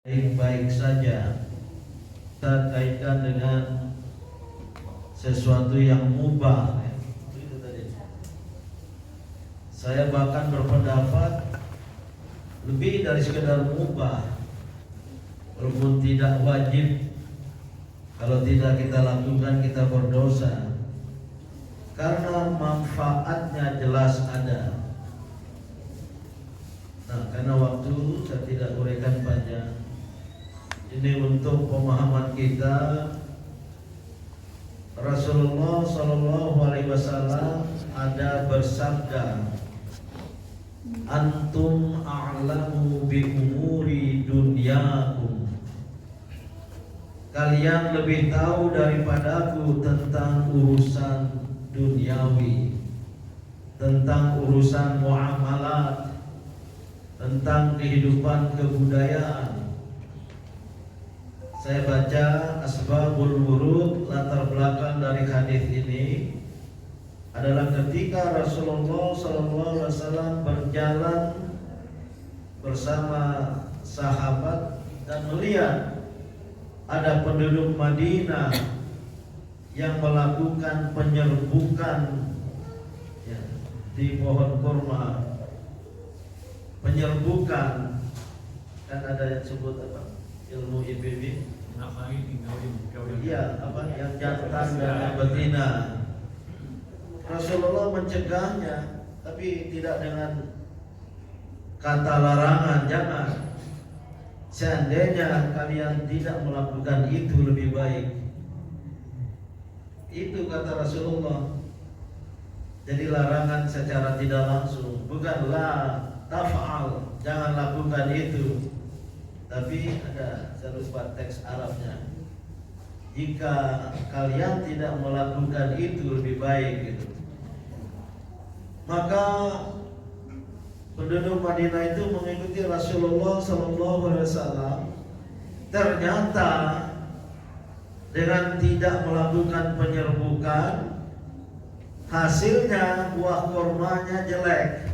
baik-baik saja. Kita kaitkan dengan sesuatu yang mubah. Itu tadi. Saya bahkan berpendapat lebih dari sekedar mubah, walaupun tidak wajib. Kalau tidak kita lakukan, kita berdosa, karena manfaatnya jelas ada. Nah, karena waktu saya tidak uraikan panjang. Ini untuk pemahaman kita. Rasulullah Shallallahu Alaihi Wasallam ada bersabda, "Antum a'lamu bi umuri dunyakum." Kalian lebih tahu daripadaku tentang urusan duniawi, tentang urusan muamalat, tentang kehidupan kebudayaan. Saya baca asbabul wurud, latar belakang dari hadis ini adalah ketika Rasulullah SAW berjalan bersama sahabat dan melihat ada penduduk Madinah yang melakukan penyerbukan di pohon kurma. Penyerbukan, kan ada yang sebut apa? Ilmu IPB. Iya, apa yang jantan dan yang betina. Rasulullah mencegahnya, tapi tidak dengan kata larangan, jangan. Seandainya kalian tidak melakukan itu lebih baik. Itu kata Rasulullah. Jadi larangan secara tidak langsung, bukanlah taf'al, jangan lakukan itu. Tapi ada, saya lupa teks Arabnya, jika kalian tidak melakukan itu lebih baik gitu. Maka penduduk Madinah itu mengikuti Rasulullah SAW. Ternyata dengan tidak melakukan penyerbukan, hasilnya buah kurmanya jelek,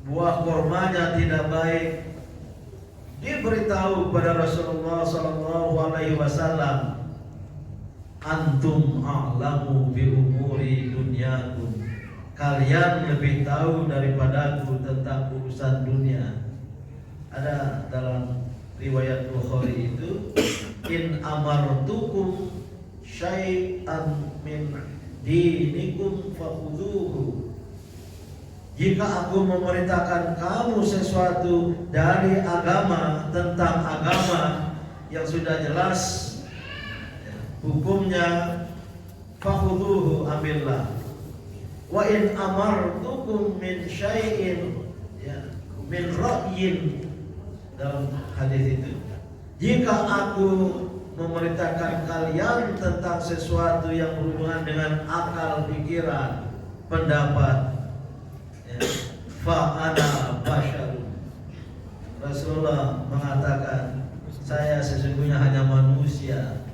buah kurmanya tidak baik. Diberitahu kepada Rasulullah SAW, "Antum a'lamu bi umuri dunyakum." Kalian lebih tahu daripadaku tentang urusan dunia. Ada dalam riwayat Bukhari itu, "In amartukum syai'an min dinikum fakhudhuhu." Jika aku memerintahkan kamu sesuatu dari agama, tentang agama yang sudah jelas hukumnya, fakhudhuhu, ambillah. Wa in amartukum min syai'in min ra'yin, dalam hadis itu, jika aku memerintahkan kalian tentang sesuatu yang berhubungan dengan akal, pikiran, pendapat, fa ana basyarun. Rasulullah mengatakan, saya sesungguhnya hanya manusia.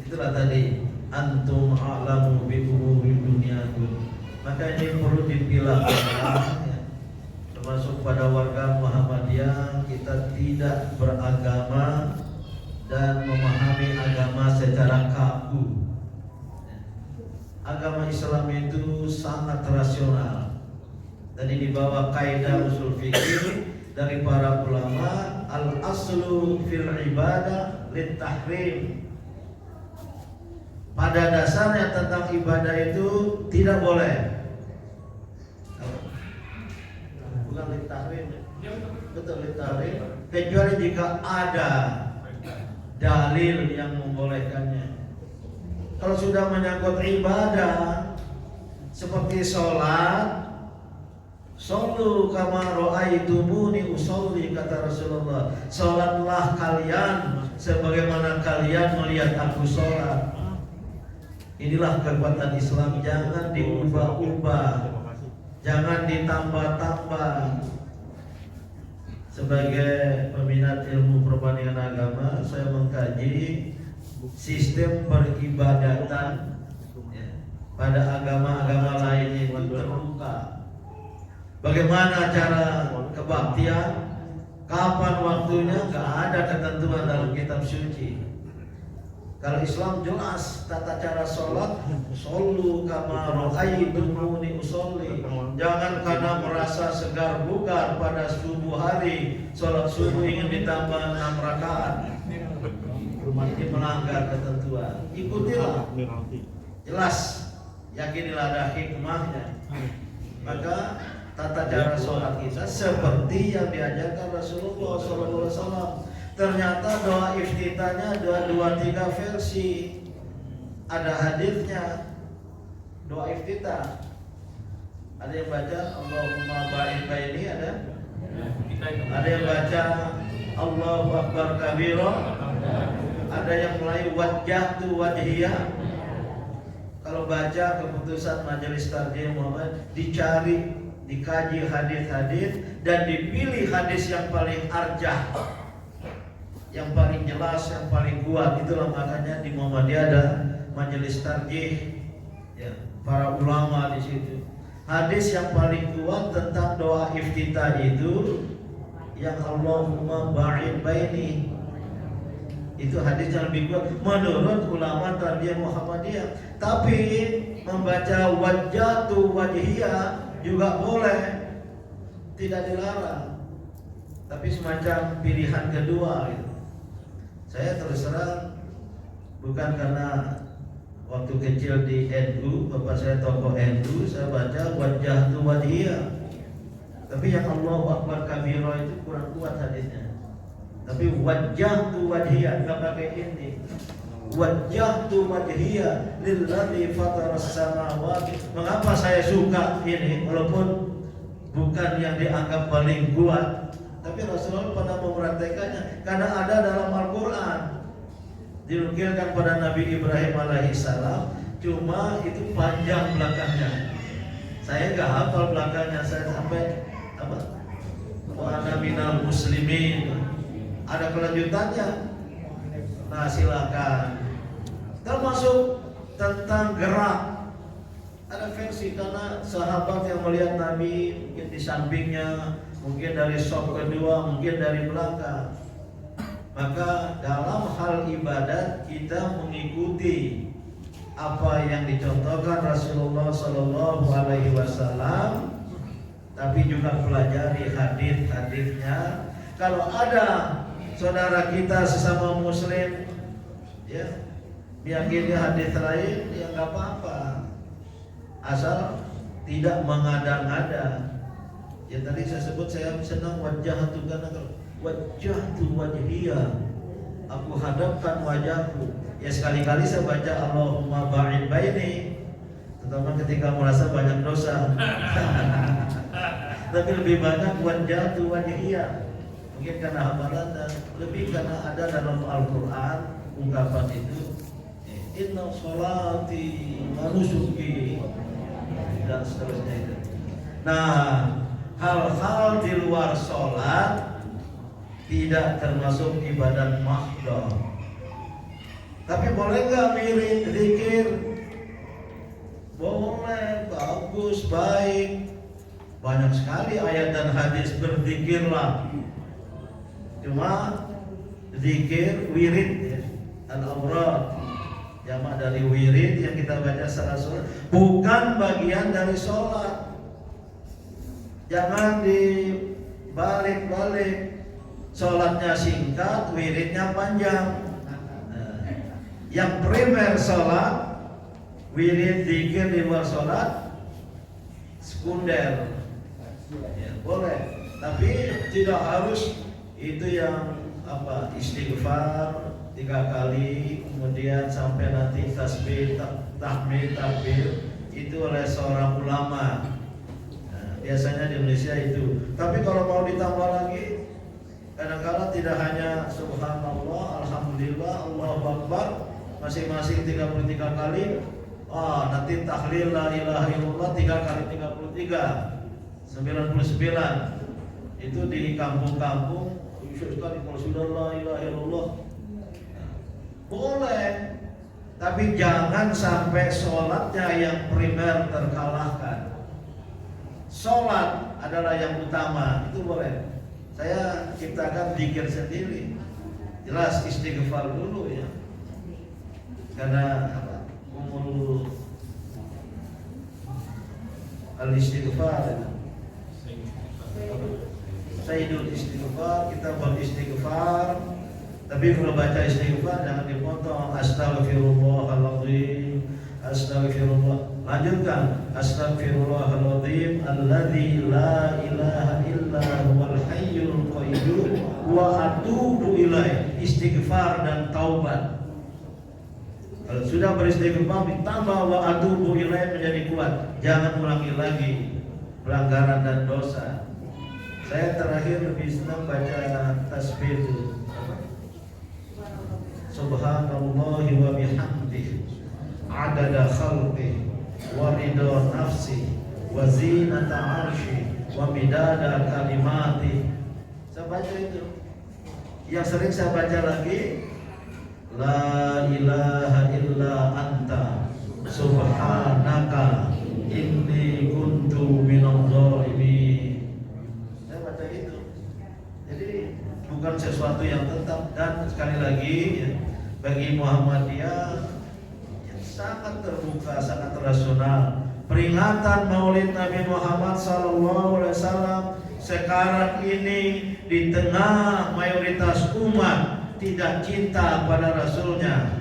Itulah tadi, antum a'lamu bi umuri dunyakum. Maka ini perlu dipilah-pilah, termasuk pada warga Muhammadiyah. Kita tidak beragama dan memahami agama secara kaku. Agama Islam itu sangat rasional. Tadi dibawa kaidah usul fikih dari para ulama, al-aslu fil ibadah lit tahrim. Pada dasarnya tentang ibadah itu tidak boleh, bukan lit tahrim, betul lit tahrim, kecuali jika ada dalil yang membolehkannya. Kalau sudah menyangkut ibadah seperti sholat, "Shollu kama ra'aitumuni usolli," kata Rasulullah. Sholatlah kalian sebagaimana kalian melihat aku sholat. Inilah kekuatan Islam, jangan diubah-ubah, jangan ditambah-tambah. Sebagai peminat ilmu perbandingan agama, saya mengkaji sistem peribadatan pada agama-agama lain itu terbuka. Bagaimana cara kebaktian, Kapan waktunya? Gak ada ketentuan dalam kitab suci. Kalau Islam jelas tata cara sholat, shollu kama ra'aitumuni usolli. Jangan karena merasa segar bugar pada subuh hari, sholat subuh ingin ditambah 6 rakaat. Ini melanggar ketentuan. Ikutilah. Jelas, yakinilah ada hikmahnya. Maka tata cara sholat kita seperti yang diajarkan Rasulullah SAW. Ternyata doa iftitahnya ada 2-3 versi. Ada hadisnya. Doa iftitah. Ada yang baca Allahumma ba'id baini, ada? Ada yang baca Allahu Akbar kabira. Ada yang mulai wajjahtu wajhiyah. Kalau baca keputusan Majelis Tarjih Muhammad, dicari, dikaji hadis-hadis dan dipilih hadis yang paling arjah, yang paling jelas, yang paling kuat. Itulah makanya di Muhammadiyah ada Majelis Tarjih, ya, para ulama di situ. Hadis yang paling kuat tentang doa iftitah itu yang Allahumma ba'id baini. Itu hadis yang lebih kuat menurut ulama Tarjih Muhammadiyah. Tapi membaca wajjatu wajhiyah juga boleh, tidak dilarang. Tapi semacam pilihan kedua gitu. Saya terus terang bukan karena waktu kecil di NU, bapak saya tokoh NU, saya baca wajjahtu wajhiyah. Tapi yang Allahu Akbar kabira itu kurang kuat hadisnya. Tapi wajjahtu wajhiyah enggak pakai ini. Wajjahtu wajhiyah lilladzi fataras samawati. Mengapa saya suka ini walaupun bukan yang dianggap paling kuat, tapi Rasulullah pernah mempraktekannya karena ada dalam Al-Qur'an. Dinukilkan pada Nabi Ibrahim alaihissalam, cuma itu panjang belakangnya. Saya enggak hafal belakangnya, saya sampai apa? Wa ana minal muslimin. Ada kelanjutannya. Nah, silakan. Termasuk tentang gerak. Ada versi karena sahabat yang melihat Nabi mungkin di sampingnya, mungkin dari saf kedua, mungkin dari belakang. Maka dalam hal ibadat kita mengikuti apa yang dicontohkan Rasulullah SAW, tapi juga pelajari hadis-hadisnya. Kalau ada saudara kita sesama muslim, ya, meyakini hadis lain, ya nggak apa-apa, asal tidak mengada-ngada. Ya tadi saya sebut, saya senang wajjahtu, karena wajjahtu wajhiyah, aku hadapkan wajahku. Ya sekali-kali saya baca Allahumma ba'id baini, terutama ketika merasa banyak dosa. Tapi lebih banyak wajjahtu wajhiyah. Mungkin karena hafalan dan lebih karena ada dalam Al-Quran ungkapan itu, inna sholati wa nusuki, dan seterusnya itu. Nah, hal-hal di luar sholat tidak termasuk ibadat mahdoh. Tapi boleh nggak wirid, zikir? Boleh, bagus, baik. Banyak sekali ayat dan hadis berzikirlah. Cuma zikir wirid, ya, al-awrad, jamak dari wirid yang kita baca secara sholat, bukan bagian dari sholat. Jangan dibalik-balik. Sholatnya singkat, wiridnya panjang. Yang primer sholat, wirid zikir di luar sholat, sekunder, ya, boleh. Tapi tidak harus itu yang apa, istighfar 3 kali, kemudian sampai nanti tasbih, tahmid, takbir, itu oleh seorang ulama. Nah, biasanya di Indonesia itu. Tapi kalau mau ditambah lagi, kadang-kadang tidak hanya subhanallah, alhamdulillah, Allahu Akbar, masing-masing 33 kali. Nanti tahlil la ilaha illallah 3 kali 33, 99. Itu di kampung-kampung. Sekali kalau sudah la ilaha illallah, boleh, tapi jangan sampai sholatnya yang primer terkalahkan. Sholat adalah yang utama, itu boleh. Saya ciptakan zikir sendiri. Jelas istighfar dulu ya. Karena apa? Umur al-istighfar itu. Sayyidul istighfar, kita beristighfar. Tapi kalau baca istighfar jangan dipotong. Astaghfirullahaladzim, astaghfirullah. Lanjutkan. Astaghfirullahaladzim alladzi la ilaha illa huwal hayyul qayyum wa atubu ilaih. Istighfar dan taubat. Kalau sudah beristighfar ditambah wa atubu ilaih menjadi kuat. Jangan ulangi lagi pelanggaran dan dosa. Saya terakhir lebih senang baca tasbih itu. Subhanallah wa bihamdihi adada khalqi wa ridha nafsi wa zinata arshi wa midada kalimati. Saya baca itu. Yang sering saya baca lagi, la ilaha illa anta subhanaka inni kuntu minadh dhalimin. Saya baca itu. Jadi bukan sesuatu yang tetap. Dan sekali lagi ya, bagi Muhammadiyah yang sangat terbuka, sangat rasional, peringatan Maulid Nabi Muhammad SAW sekarang ini di tengah mayoritas umat tidak cinta pada Rasulnya,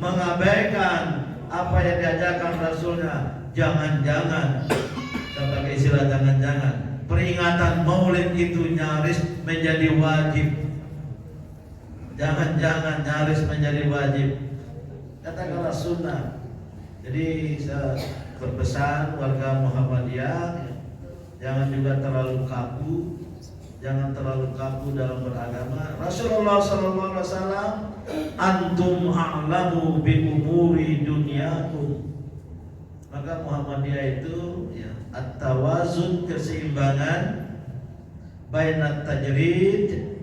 mengabaikan apa yang diajarkan Rasulnya. Jangan-jangan, sebagai istilah jangan-jangan, peringatan Maulid itu nyaris menjadi wajib. Jangan-jangan nyaris menjadi wajib. Katakanlah sunnah. Jadi saya berpesan warga Muhammadiyah, jangan juga terlalu kaku. Jangan terlalu kaku dalam beragama. Rasulullah SAW, antum a'lamu bi umuri dunyakum. Maka Muhammadiyah itu ya, at-tawazun, keseimbangan, bainat tajrid,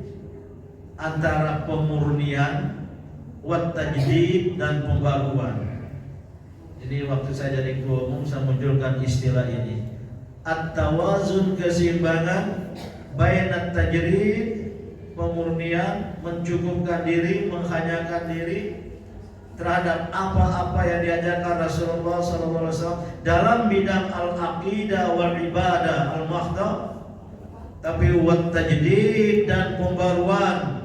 antara pemurnian, wat tajdid, dan pembaruan. Jadi waktu saya jadi ketua umum saya munculkan istilah ini. At-tawazun, keseimbangan, bainat tajrid, pemurnian, mencukupkan diri, menghanyakan diri terhadap apa-apa yang diajarkan Rasulullah SAW dalam bidang al-aqidah wal ibadah al-mahdah. Tapi wat tajdid, dan pembaruan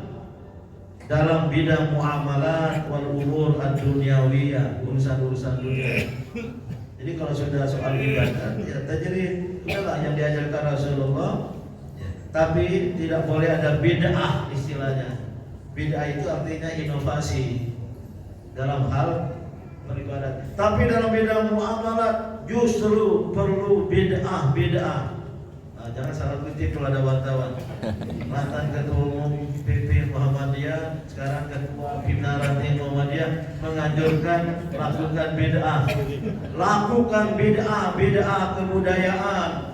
dalam bidang muamalat wal umur ad-dunyawiyah, urusan-urusan dunia. Jadi kalau sudah soal ibadah ya tajrid, udahlah yang diajarkan Rasulullah. Tapi tidak boleh ada bid'ah istilahnya. Bid'ah itu artinya inovasi dalam hal beribadah. Tapi dalam bidang muamalat justru perlu bid'ah. Nah, jangan salah kutip kalau ada wartawan. Mantan ketua umum PP Muhammadiyah, sekarang ketua pimpinan Muhammadiyah menganjurkan lakukan bid'ah. Lakukan bid'ah kebudayaan.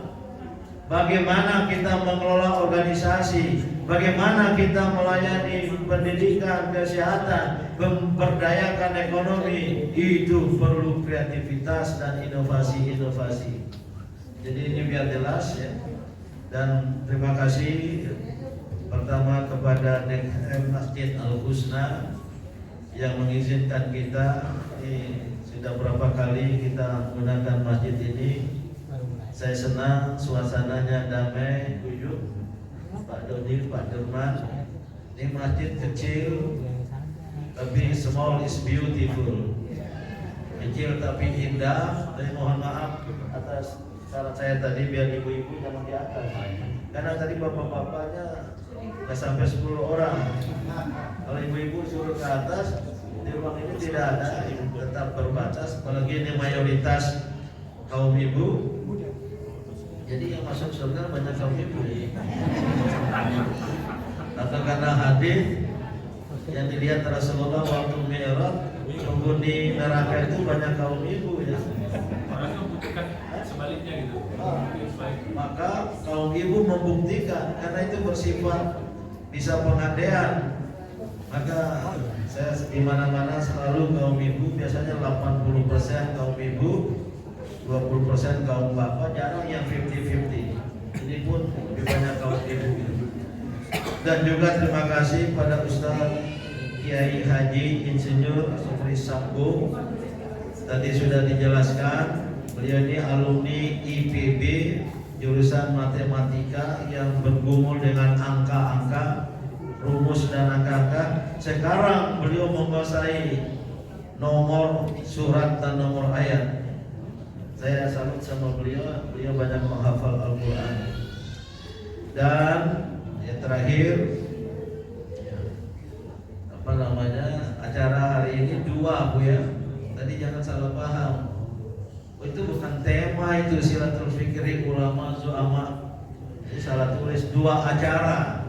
Bagaimana kita mengelola organisasi, bagaimana kita melayani pendidikan, kesehatan, memberdayakan ekonomi, itu perlu kreativitas dan inovasi-inovasi. Jadi ini biar jelas ya. Dan terima kasih pertama kepada Masjid Al-Husna yang mengizinkan kita. Ini sudah berapa kali kita menggunakan masjid ini. Saya senang suasananya damai, khusyuk. Pak Dodi, Pak Derman. Ini masjid kecil, tapi small is beautiful. Kecil tapi indah. Saya mohon maaf atas saran saya tadi, biar ibu-ibu jangan di atas. Karena tadi bapak-bapaknya nggak sampai 10 orang. Kalau ibu-ibu suruh ke atas, di ruang ini tidak ada, tetap terbatas. Apalagi ini mayoritas kaum ibu. Jadi yang masuk surga banyak kaum ibu. Atau karena hadis yang dilihat Rasulullah waktu Mi'raj, penghuni neraka itu banyak kaum ibu ya. Orang membuktikan sebaliknya gitu. Maka kaum ibu membuktikan, karena itu bersifat bisa pengandaian. Maka saya di mana-mana selalu kaum ibu, biasanya 80% kaum ibu, 20% kaum bapak, jarang yang 50-50. Ini pun lebih banyak kaum ibu. Dan juga terima kasih pada Ustaz Kiai Haji Insinyur Supri Sambo. Tadi sudah dijelaskan, beliau ini alumni IPB jurusan matematika yang bergumul dengan angka-angka, rumus dan angka-angka. Sekarang beliau menguasai nomor surat dan nomor ayat. Saya salut sama beliau, beliau banyak menghafal Al-Quran. Dan yang terakhir, apa namanya, acara hari ini dua Bu ya. Tadi jangan salah paham. Oh, itu bukan tema, itu Silatul Fikri ulama zu'ama. Ini salah tulis, dua acara.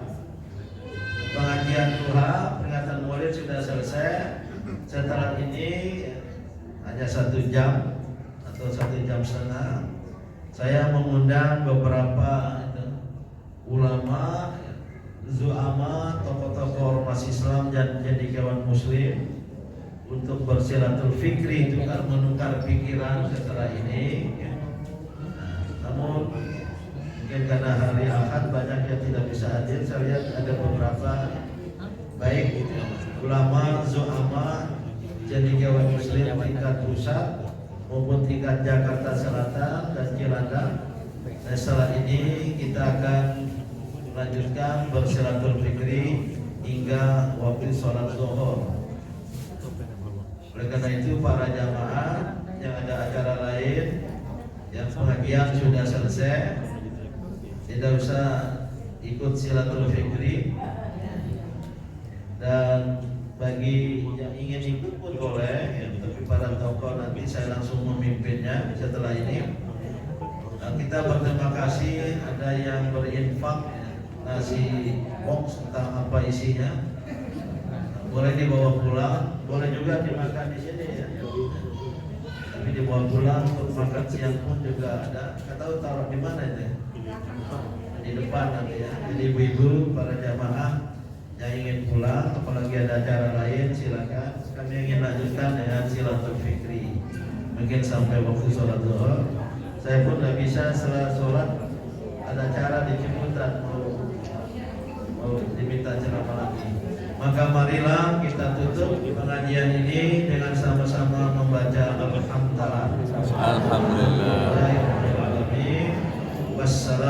Pengajian duha, peringatan Maulid sudah selesai. Setelah ini hanya 1 jam atau 1 jam setengah, saya mengundang beberapa ulama, zu'ama, tokoh-tokoh ormas Islam dan cendekiawan Muslim untuk bersilatul fikri, juga menukar pikiran setelah ini. Namun mungkin karena hari Ahad banyak yang tidak bisa hadir, saya lihat ada beberapa baik ulama, zu'ama, cendekiawan Muslim tingkat pusat maupun tingkat Jakarta Selatan dan Cilandak. Nah, setelah ini kita akan melanjutkan bersilatul fikri hingga waktu sholat zuhur. Oleh karena itu para jamaah yang ada acara lain, yang pengajian sudah selesai, tidak usah ikut silatul fikri. Dan bagi yang ingin ikut pun boleh ya, tapi para tokoh nanti saya langsung memimpinnya setelah ini. Nah, kita berterima kasih ada yang berinfak nasi box, entah apa isinya, boleh dibawa pulang, boleh juga dimakan di sini ya. Tapi dibawa pulang untuk makan siang pun juga ada. Nggak tahu taruh di mana itu ya? Di depan nanti ya. Jadi ibu-ibu, para jamaah yang ingin pulang, apalagi ada acara lain, silakan. Kami ingin lanjutkan dengan silatul fikri, mungkin sampai waktu sholat zuhur. Saya pun nggak bisa setelah sholat ada acara di Ciputat, mau diminta ceramah lagi. Maka marilah kita tutup pengajian ini dengan sama-sama membaca Alhamdulillah. Alhamdulillah. Wassalamualaikum